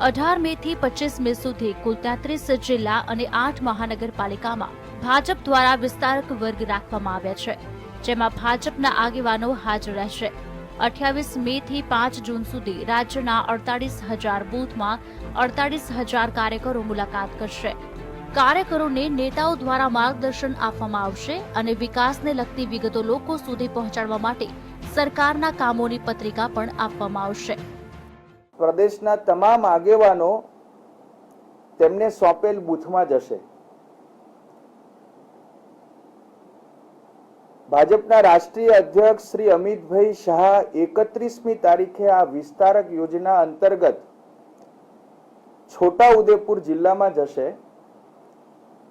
18 મે થી 25 મે સુધી કુલ 33 જિલ્લા અને 8 મહાનગરપાલિકામાં ભાજપ દ્વારા વિસ્તારક વર્ગ રાખવામાં આવ્યા છે, જેમાં ભાજપના આગેવાનો હાજર રહેશે। 28 મે થી 5 જૂન સુધી રાજ્યના 48,000 બૂથમાં 48,000 કાર્યકરો મુલાકાત કરશે। કાર્યકરોને નેતાઓ દ્વારા માર્ગદર્શન આપવામાં આવશે અને વિકાસને લગતી વિગતો લોકો સુધી પહોંચાડવા માટે સરકારના કામોની પત્રિકા પણ આપવામાં આવશે। પ્રદેશના તમામ આગેવાનો તેમને સોંપેલ બૂથમાં જશે। ભાજપના રાષ્ટ્રીય અધ્યક્ષ શ્રી અમિતભાઈ શાહ 31મી તારીખે આ વિસ્તારક યોજના અંતર્ગત છોટાઉદેપુર જિલ્લામાં જશે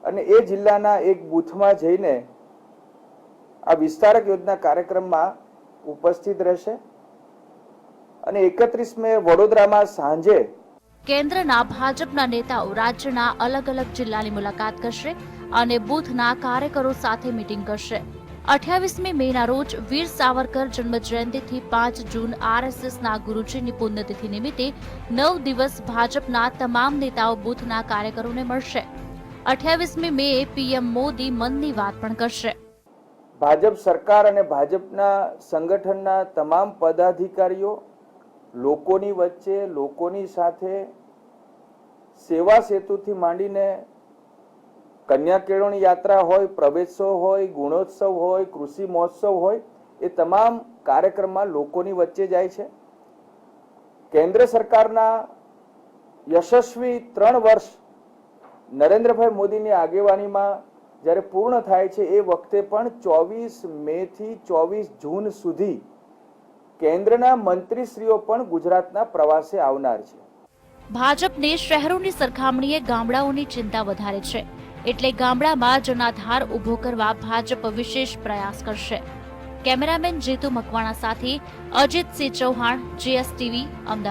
અને એ જિલ્લાના એક બૂથમાં જઈને આ વિસ્તારક યોજના કાર્યક્રમમાં ઉપસ્થિત રહેશે અને 31 મે વડોદરામાં સાંજે કેન્દ્રના ભાજપના નેતાઓ રાજ્યના અલગ અલગ જિલ્લાની મુલાકાત કરશે અને બૂથના કાર્યકરો સાથે મીટિંગ કરશે। 28મી મેના રોજ વીર સાવરકર જન્મજયંતિથી 5 જૂન આરએસએસના ગુરુજીની પુણ્યતિથિ નિમિત્તે 9 દિવસ ભાજપના તમામ નેતાઓ બૂથના કાર્યકરોને મળશે। 28મી મેએ પીએમ મોદી મનની વાત પણ કરશે। ભાજપ સરકાર અને ભાજપના સંગઠનના તમામ પદાધિકારીઓ લોકોની વચ્ચે લોકોની સાથે સેવા સેતુથી માંડીને કન્યા કેળવણી યાત્રા હોય, પ્રવેશોત્સવ હોય, ગુણોત્સવ હોય, કૃષિ મહોત્સવ હોય, એ તમામ કાર્યક્રમમાં લોકોની વચ્ચે જાય છે। કેન્દ્ર સરકારના યશસ્વી 3 વર્ષ નરેન્દ્રભાઈ મોદીની આગેવાનીમાં જ્યારે પૂર્ણ થાય છે એ વખતે પણ 24 મે થી 24 જૂન સુધી કેન્દ્રના મંત્રીશ્રીઓ પણ ગુજરાતના પ્રવાસે આવનાર છે। ભાજપને શહેરોની સરખામણીએ ગામડાઓની ચિંતા વધારે છે, એટલે ગામડામાં જનાધાર ઉભો કરવા ભાજપ વિશેષ પ્રયાસ કરશે। કેમેરામેન જીતુ મકવાણા સાથે અજીતસિંહ ચૌહાણ, GSTV, અમદાવાદ।